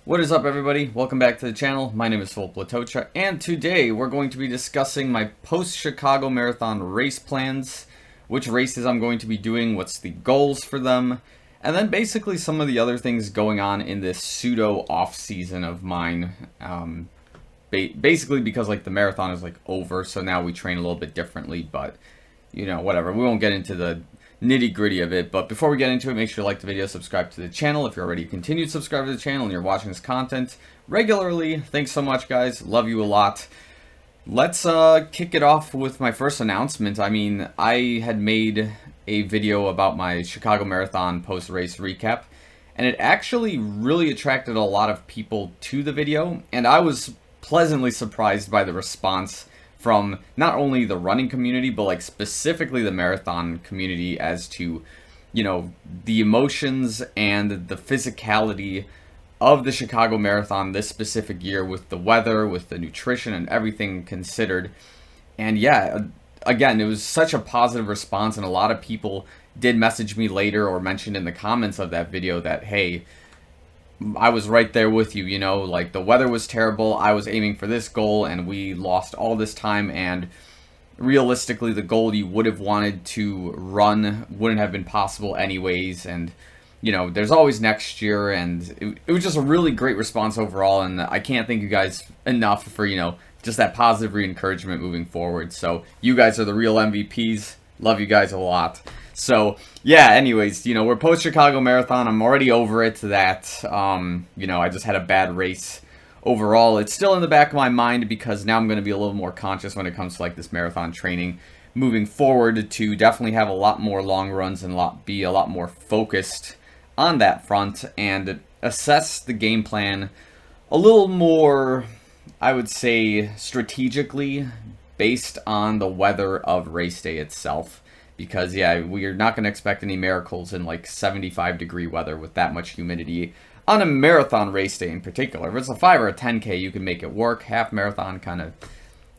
What is up, everybody? Welcome back to the channel. My name is Filip Latocha, and today we're going to be discussing my post-Chicago Marathon race plans, which races I'm going to be doing, what's the goals for them, and then basically some of the other things going on in this pseudo off-season of mine. Basically because the marathon is over, so now we train a little bit differently, but whatever. We won't get into the nitty-gritty of it, but before we get into it, make sure to like the video, subscribe to the channel if you're already a continued subscriber to the channel and you're watching this content regularly. Thanks so much, guys. Love you a lot. Let's kick it off with my first announcement. I had made a video about my Chicago Marathon post-race recap, and it actually really attracted a lot of people to the video, and I was pleasantly surprised by the response from not only the running community, but specifically the marathon community as to, the emotions and the physicality of the Chicago Marathon this specific year, with the weather, with the nutrition and everything considered. And yeah, again, it was such a positive response, and a lot of people did message me later or mentioned in the comments of that video that, hey, I was right there with you, the weather was terrible, I was aiming for this goal, and we lost all this time, and realistically, the goal you would have wanted to run wouldn't have been possible anyways, and, there's always next year, and it was just a really great response overall, and I can't thank you guys enough for, just that positive re-encouragement moving forward. So, you guys are the real MVPs, love you guys a lot. So, yeah, anyways, we're post-Chicago Marathon. I'm already over it that, I just had a bad race overall. It's still in the back of my mind because now I'm going to be a little more conscious when it comes to, this marathon training moving forward, to definitely have a lot more long runs and be a lot more focused on that front and assess the game plan a little more, I would say, strategically based on the weather of race day itself. Because, yeah, we are not going to expect any miracles in 75-degree weather with that much humidity on a marathon race day in particular. If it's a 5 or a 10K, you can make it work. Half marathon, kind of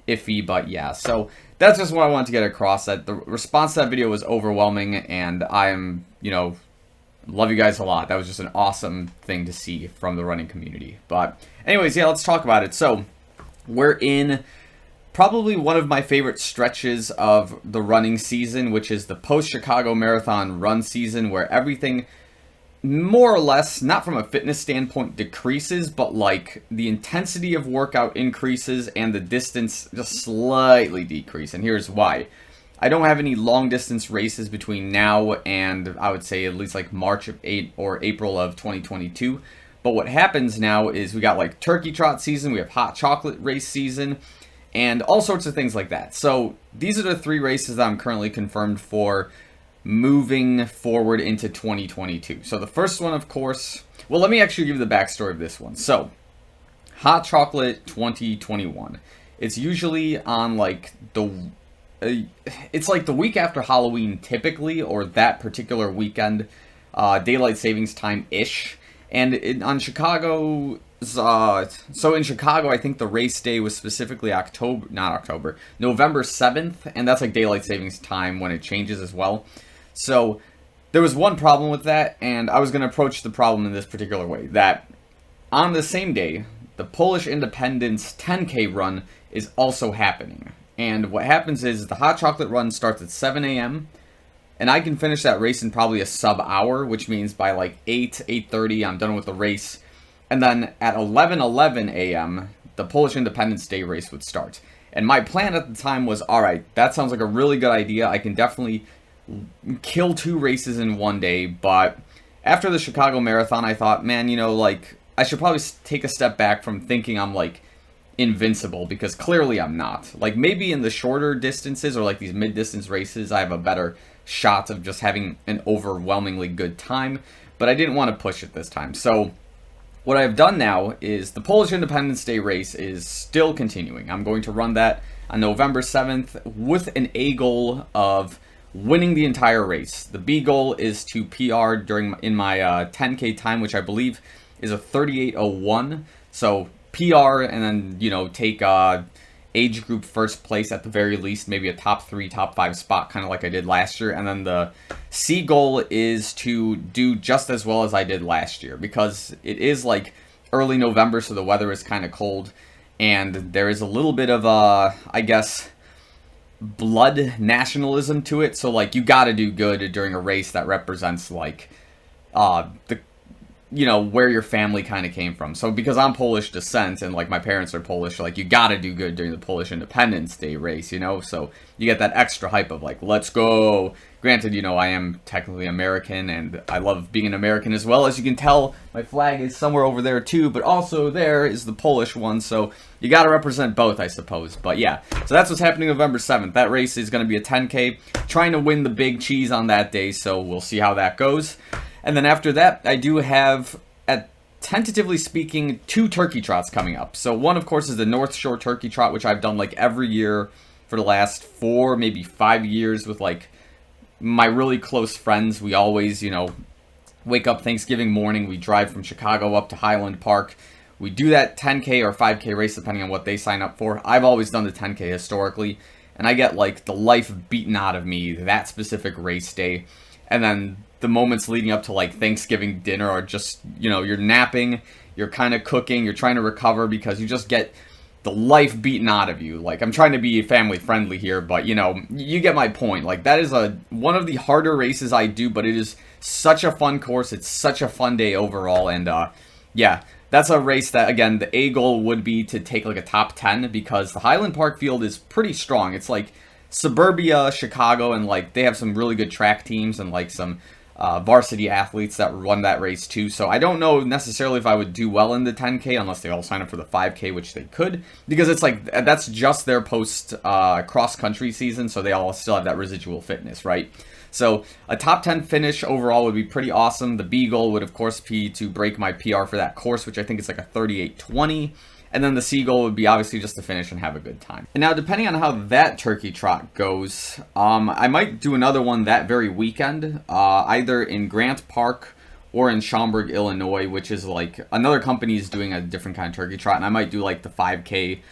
iffy, but yeah. So that's just what I wanted to get across. That the response to that video was overwhelming, and I am, love you guys a lot. That was just an awesome thing to see from the running community. But anyways, yeah, let's talk about it. So we're in probably one of my favorite stretches of the running season, which is the post-Chicago Marathon run season, where everything more or less, not from a fitness standpoint, decreases, but the intensity of workout increases and the distance just slightly decrease. And here's why. I don't have any long distance races between now and I would say at least March of April of 2022. But what happens now is we got turkey trot season, we have hot chocolate race season, and all sorts of things like that. So these are the 3 races that I'm currently confirmed for moving forward into 2022. So the first one, of course, well, let me actually give you the backstory of this one. So Hot Chocolate 2021. It's usually on it's the week after Halloween typically, or that particular weekend, daylight savings time-ish. And on Chicago, so in Chicago, I think the race day was specifically November 7th, and that's daylight savings time when it changes as well. So there was one problem with that, and I was going to approach the problem in this particular way, that on the same day, the Polish Independence 10K run is also happening. And what happens is the Hot Chocolate run starts at 7 a.m., and I can finish that race in probably a sub-hour, which means by 8:30, I'm done with the race. And then at 11:11 a.m., the Polish Independence Day race would start. And my plan at the time was, alright, that sounds like a really good idea. I can definitely kill 2 races in one day. But after the Chicago Marathon, I thought, man, I should probably take a step back from thinking I'm, invincible, because clearly I'm not. Maybe in the shorter distances or these mid-distance races, I have a better shot of just having an overwhelmingly good time, but I didn't want to push it this time. So what I've done now is the Polish Independence Day race is still continuing. I'm going to run that on November 7th with an A goal of winning the entire race. The B goal is to PR in my 10K time, which I believe is a 38:01. So PR, and then, take age group first place at the very least, maybe a top 3, top 5 spot, kind of like I did last year. And then the C goal is to do just as well as I did last year, because it is early November, so the weather is kind of cold, and there is a little bit of I guess, blood nationalism to it. So like, you got to do good during a race that represents like the where your family kind of came from. So because I'm Polish descent and like my parents are Polish, like you got to do good during the Polish Independence Day race, so you get that extra hype of like, let's go. Granted, I am technically American and I love being an American as well. As you can tell, my flag is somewhere over there too, but also there is the Polish one, so you got to represent both, I suppose. But yeah, so that's what's happening November 7th. That race is going to be a 10K, trying to win the big cheese on that day, so we'll see how that goes. And then after that, I do have, tentatively speaking, 2 turkey trots coming up. So one, of course, is the North Shore Turkey Trot, which I've done like every year for the last 4, maybe 5 years with like my really close friends. We always, wake up Thanksgiving morning. We drive from Chicago up to Highland Park. We do that 10K or 5K race, depending on what they sign up for. I've always done the 10K historically, and I get like the life beaten out of me that specific race day. And then the moments leading up to like Thanksgiving dinner are just, you're napping, you're kind of cooking, you're trying to recover because you just get the life beaten out of you. Like, I'm trying to be family friendly here, but you get my point. Like, that is one of the harder races I do, but it is such a fun course. It's such a fun day overall. And yeah, that's a race that, again, the A goal would be to take like a top 10 because the Highland Park field is pretty strong. It's like suburbia Chicago, and like they have some really good track teams and like some varsity athletes that run that race too. So I don't know necessarily if I would do well in the 10K unless they all sign up for the 5K, which they could, because it's like that's just their post cross country season, so they all still have that residual fitness, right? So a top 10 finish overall would be pretty awesome. The B goal would of course be to break my PR for that course, which I think is like a 38:20. And then the C goal would be obviously just to finish and have a good time. And now, depending on how that turkey trot goes, I might do another one that very weekend, either in Grant Park or in Schaumburg, Illinois, which is like another company is doing a different kind of turkey trot. And I might do like the 5K,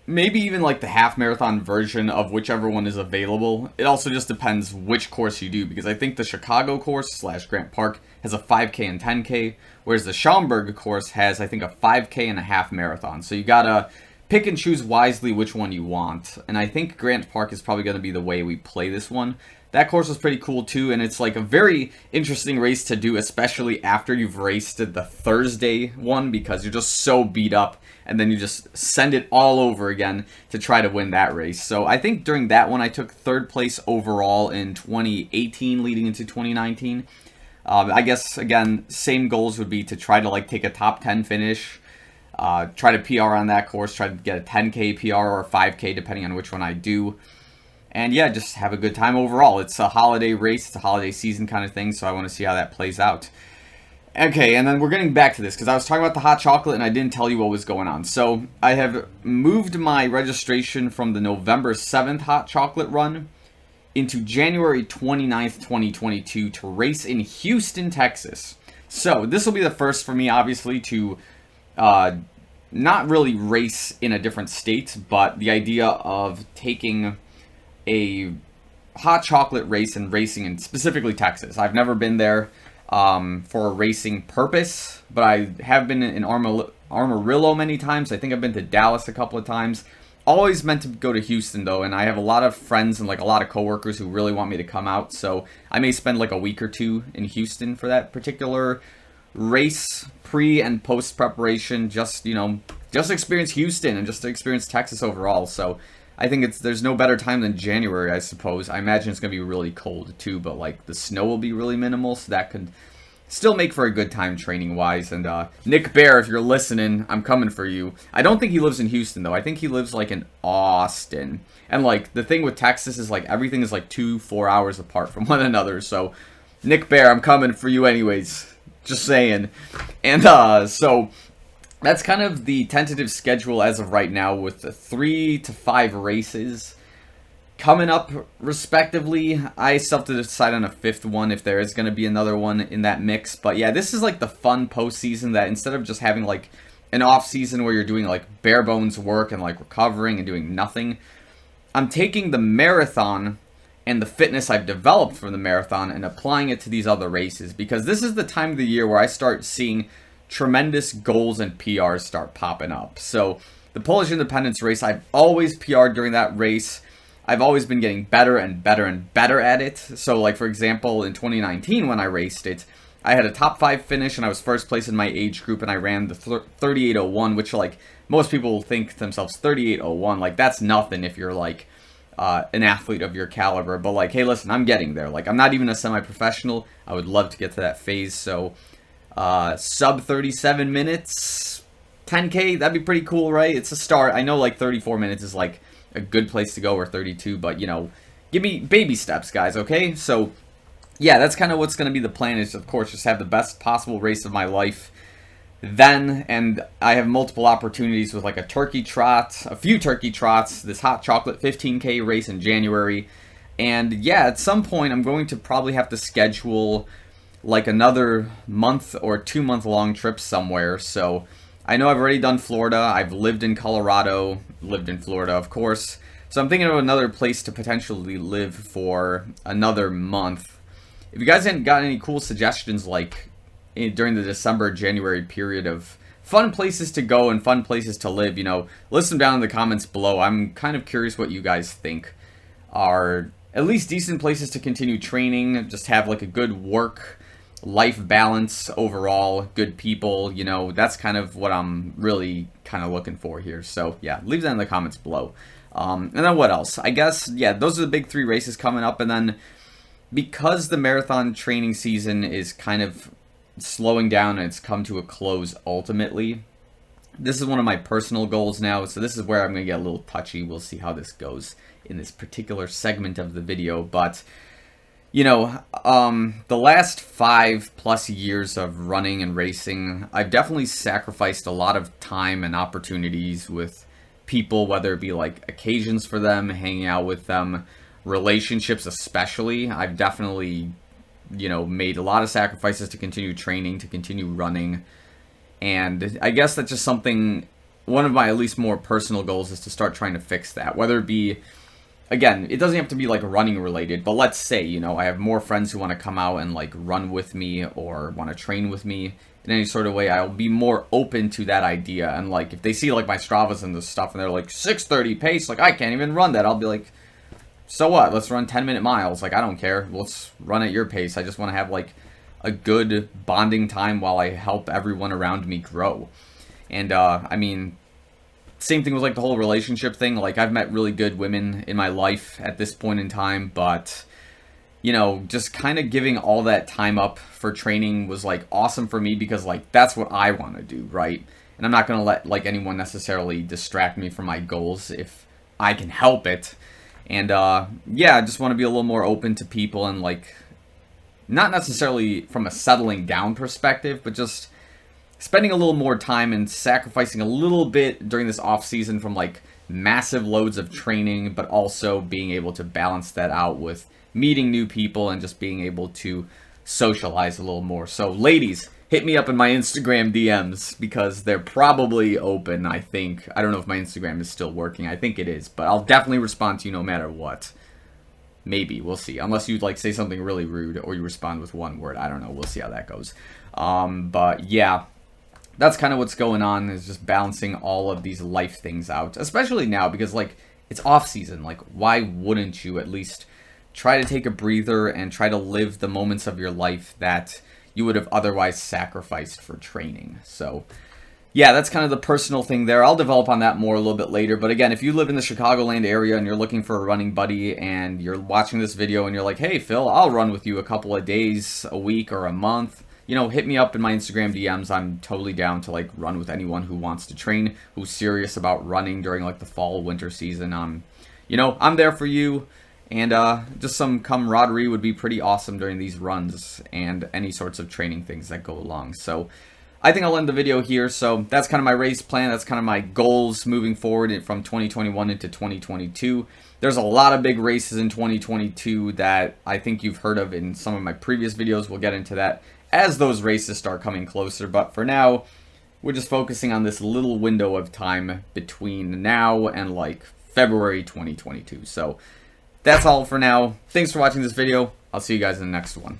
maybe even like the half marathon version of whichever one is available. It also just depends which course you do, because I think the Chicago course / Grant Park has a 5K and 10K, whereas the Schaumburg course has, I think, a 5K and a half marathon. So you gotta pick and choose wisely which one you want. And I think Grant Park is probably gonna be the way we play this one. That course was pretty cool too, and it's like a very interesting race to do, especially after you've raced the Thursday one, because you're just so beat up, and then you just send it all over again to try to win that race. So I think during that one I took 3rd place overall in 2018 leading into 2019. I guess, again, same goals would be to try to like take a top 10 finish, try to PR on that course, try to get a 10K PR or a 5K depending on which one I do. And yeah, just have a good time overall. It's a holiday race, it's a holiday season kind of thing, so I want to see how that plays out. Okay, and then we're getting back to this, because I was talking about the hot chocolate and I didn't tell you what was going on. So I have moved my registration from the November 7th hot chocolate run into January 29th, 2022 to race in Houston, Texas. So this will be the first for me, obviously, to not really race in a different state, but the idea of taking a hot chocolate race and racing in specifically Texas. I've never been there for a racing purpose, but I have been in Amarillo many times. I think I've been to Dallas a couple of times. Always meant to go to Houston though, and I have a lot of friends and like a lot of coworkers who really want me to come out, so I may spend like a week or 2 in Houston for that particular race, pre and post preparation, just experience Houston and just to experience Texas overall. So I think there's no better time than January, I suppose. I imagine it's gonna be really cold too, but like the snow will be really minimal, so that could still make for a good time training wise. And Nick Bear, if you're listening, I'm coming for you. I don't think he lives in Houston though. I think he lives like in Austin. And like the thing with Texas is like everything is like 2-4 hours apart from one another. So Nick Bear, I'm coming for you anyways. Just saying. And so that's kind of the tentative schedule as of right now, with 3 to 5 races coming up respectively. I still have to decide on a 5th one if there is going to be another one in that mix. But yeah, this is like the fun postseason that instead of just having like an off season where you're doing like bare bones work and like recovering and doing nothing, I'm taking the marathon and the fitness I've developed from the marathon and applying it to these other races, because this is the time of the year where I start seeing tremendous goals and PRs start popping up. So the Polish Independence race, I've always PR'd during that race. I've always been getting better and better and better at it. So like, for example, in 2019 when I raced it, I had a top 5 finish and I was first place in my age group, and I ran the 38:01, which like most people think to themselves, 38:01, like that's nothing if you're like an athlete of your caliber. But like, hey, listen, I'm getting there. Like, I'm not even a semi-professional. I would love to get to that phase. So sub 37 minutes, 10K, that'd be pretty cool, right? It's a start. I know like 34 minutes is like a good place to go, or 32, but you know, give me baby steps, guys, okay? So yeah, that's kind of what's going to be the plan, is of course just have the best possible race of my life then, and I have multiple opportunities with like a turkey trot, a few turkey trots, this hot chocolate 15K race in January, and yeah, at some point I'm going to probably have to schedule like another month or 2-month long trip somewhere. So I know I've already done Florida, I've lived in Colorado, lived in Florida of course, so I'm thinking of another place to potentially live for another month. If you guys hadn't got any cool suggestions like during the December, January period of fun places to go and fun places to live, you know, list them down in the comments below. I'm kind of curious what you guys think are at least decent places to continue training, just have like a good work-life balance overall, good people, you know, that's kind of what I'm really kind of looking for here. So yeah, leave that in the comments below. And then what else? I guess, yeah, those are the big 3 races coming up, and then because the marathon training season is kind of slowing down and it's come to a close ultimately, this is one of my personal goals now, so this is where I'm going to get a little touchy. We'll see how this goes in this particular segment of the video, but you know, the last 5+ years of running and racing, I've definitely sacrificed a lot of time and opportunities with people, whether it be like occasions for them, hanging out with them, relationships especially. I've definitely, you know, made a lot of sacrifices to continue training, to continue running, and I guess that's just something, one of my at least more personal goals is to start trying to fix that, whether it be, again, it doesn't have to be like running related, but let's say, you know, I have more friends who want to come out and like run with me or want to train with me in any sort of way. I'll be more open to that idea, and like if they see like my Stravas and this stuff and they're like 6:30 pace, like I can't even run that, I'll be like, so what? Let's run 10-minute miles. Like, I don't care. Let's run at your pace. I just want to have, like, a good bonding time while I help everyone around me grow. And, I mean, same thing with, like, the whole relationship thing. Like, I've met really good women in my life at this point in time, but, you know, just kind of giving all that time up for training was, like, awesome for me because, like, that's what I want to do, right? And I'm not going to let, like, anyone necessarily distract me from my goals if I can help it. And, yeah, I just want to be a little more open to people and, like, not necessarily from a settling down perspective, but just spending a little more time and sacrificing a little bit during this off season from, like, massive loads of training, but also being able to balance that out with meeting new people and just being able to socialize a little more. So, ladies, hit me up in my Instagram DMs because they're probably open, I think. I don't know if my Instagram is still working. I think it is, but I'll definitely respond to you no matter what. Maybe. We'll see. Unless you like say something really rude or you respond with one word. I don't know. We'll see how that goes. But yeah, that's kind of what's going on, is just balancing all of these life things out. Especially now because, like, it's off season. Like, why wouldn't you at least try to take a breather and try to live the moments of your life that you would have otherwise sacrificed for training? So yeah, that's kind of the personal thing there. I'll develop on that more a little bit later. But again, if you live in the Chicagoland area and you're looking for a running buddy and you're watching this video and you're like, hey, Phil, I'll run with you a couple of days, a week, or a month, you know, hit me up in my Instagram DMs. I'm totally down to, like, run with anyone who wants to train, who's serious about running during, like, the fall, winter season. You know, I'm there for you. And just some camaraderie would be pretty awesome during these runs and any sorts of training things that go along. So I think I'll end the video here. So that's kind of my race plan. That's kind of my goals moving forward from 2021 into 2022. There's a lot of big races in 2022 that I think you've heard of in some of my previous videos. We'll get into that as those races start coming closer. But for now, we're just focusing on this little window of time between now and, like, February 2022. So that's all for now. Thanks for watching this video. I'll see you guys in the next one.